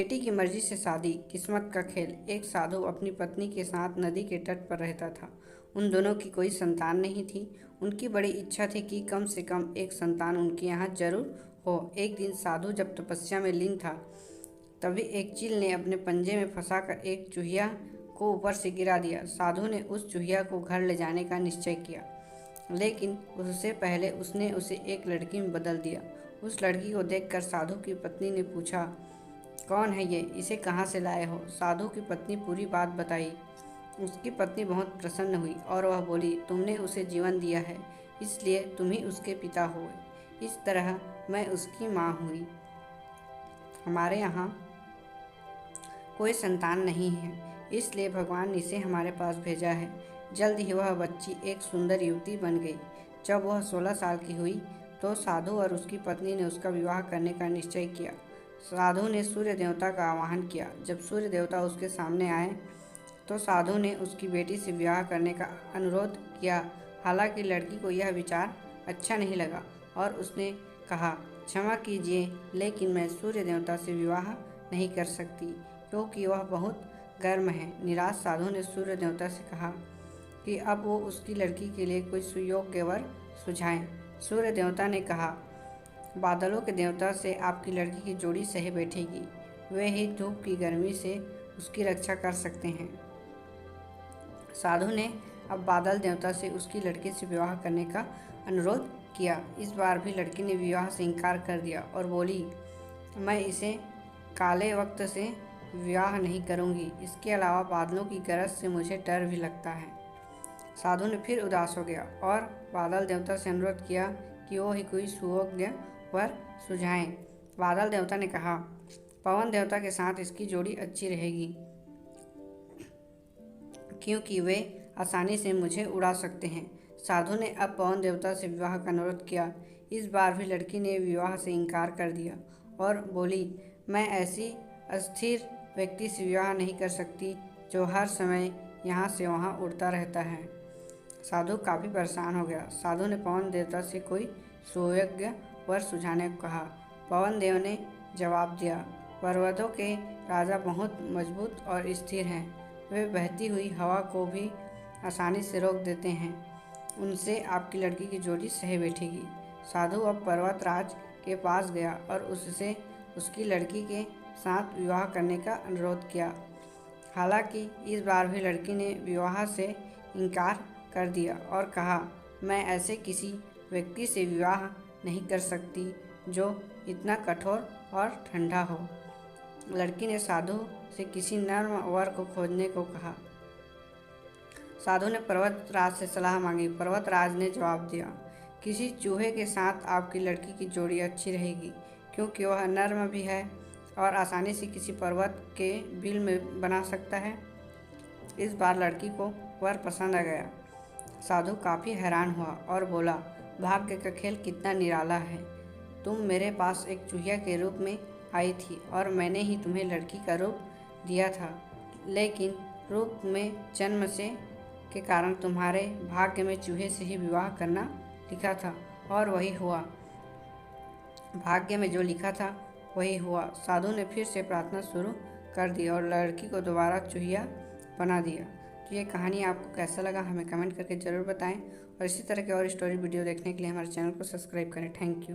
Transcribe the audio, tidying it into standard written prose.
बेटी की मर्जी से शादी, किस्मत का खेल। एक साधु अपनी पत्नी के साथ नदी के तट पर रहता था। उन दोनों की कोई संतान नहीं थी। उनकी बड़ी इच्छा थी कि कम से कम एक संतान उनके यहाँ जरूर हो। एक दिन साधु जब तपस्या में लीन था, तभी एक चील ने अपने पंजे में फंसाकर एक चूहिया को ऊपर से गिरा दिया। साधु ने उस चूहिया को घर ले जाने का निश्चय किया, लेकिन उससे पहले उसने उसे एक लड़की में बदल दिया। उस लड़की को देखकर साधु की पत्नी ने पूछा, कौन है ये, इसे कहाँ से लाए हो? साधु की पत्नी पूरी बात बताई। उसकी पत्नी बहुत प्रसन्न हुई और वह बोली, तुमने उसे जीवन दिया है, इसलिए तुम ही उसके पिता हो। इस तरह मैं उसकी माँ हुई। हमारे यहाँ कोई संतान नहीं है, इसलिए भगवान ने इसे हमारे पास भेजा है। जल्द ही वह बच्ची एक सुंदर युवती बन गई। जब वह 16 साल की हुई तो साधु और उसकी पत्नी ने उसका विवाह करने का निश्चय किया। साधु ने सूर्य देवता का आह्वान किया। जब सूर्य देवता उसके सामने आए तो साधु ने उसकी बेटी से विवाह करने का अनुरोध किया। हालांकि लड़की को यह विचार अच्छा नहीं लगा और उसने कहा, क्षमा कीजिए, लेकिन मैं सूर्य देवता से विवाह नहीं कर सकती क्योंकि वह बहुत गर्म है। निराश साधु ने सूर्य देवता से कहा कि अब वो उसकी लड़की के लिए कोई सुयोग्य वर सुझाएं। सूर्य देवता ने कहा, बादलों के देवता से आपकी लड़की की जोड़ी सह बैठेगी। वे ही धूप की गर्मी से उसकी रक्षा कर सकते हैं। साधु ने अब बादल देवता से उसकी लड़की से विवाह करने का अनुरोध किया। इस बार भी लड़की ने विवाह से इनकार कर दिया और बोली, मैं इसे काले वक्त से विवाह नहीं करूंगी। इसके अलावा बादलों की गरज से मुझे डर भी लगता है। साधु ने फिर उदास हो गया और बादल देवता से अनुरोध किया कि वो ही कोई सुयोग्य वर सुझाएं। बादल देवता ने कहा, पवन देवता के साथ इसकी जोड़ी अच्छी रहेगी क्योंकि वे आसानी से मुझे उड़ा सकते हैं। साधु ने अब पवन देवता से विवाह का अनुरोध किया। इस बार भी लड़की ने विवाह से इनकार कर दिया और बोली, मैं ऐसी अस्थिर व्यक्ति से विवाह नहीं कर सकती जो हर समय यहाँ से वहाँ उड़ता रहता है। साधु काफ़ी परेशान हो गया। साधु ने पवन देवता से कोई सुयोग्य वर सुझाने को कहा। पवन देव ने जवाब दिया, पर्वतों के राजा बहुत मजबूत और स्थिर हैं। वे बहती हुई हवा को भी आसानी से रोक देते हैं। उनसे आपकी लड़की की जोड़ी सह बैठेगी। साधु अब पर्वतराज के पास गया और उससे उसकी लड़की के साथ विवाह करने का अनुरोध किया। हालांकि इस बार भी लड़की ने विवाह से इनकार कर दिया और कहा, मैं ऐसे किसी व्यक्ति से विवाह नहीं कर सकती जो इतना कठोर और ठंडा हो। लड़की ने साधु से किसी नर्म वर को खोजने को कहा। साधु ने पर्वतराज से सलाह मांगी। पर्वतराज ने जवाब दिया, किसी चूहे के साथ आपकी लड़की की जोड़ी अच्छी रहेगी क्योंकि वह नर्म भी है और आसानी से किसी पर्वत के बिल में बना सकता है। इस बार लड़की को वर पसंद आ गया। साधु काफ़ी हैरान हुआ और बोला, भाग्य का खेल कितना निराला है। तुम मेरे पास एक चूहिया के रूप में आई थी और मैंने ही तुम्हें लड़की का रूप दिया था, लेकिन रूप में जन्म से के कारण तुम्हारे भाग्य में चूहे से ही विवाह करना लिखा था और वही हुआ। भाग्य में जो लिखा था वही हुआ। साधु ने फिर से प्रार्थना शुरू कर दी और लड़की को दोबारा चूहिया बना दिया। तो ये कहानी आपको कैसा लगा हमें कमेंट करके ज़रूर बताएं और इसी तरह के और स्टोरी वीडियो देखने के लिए हमारे चैनल को सब्सक्राइब करें। Thank you.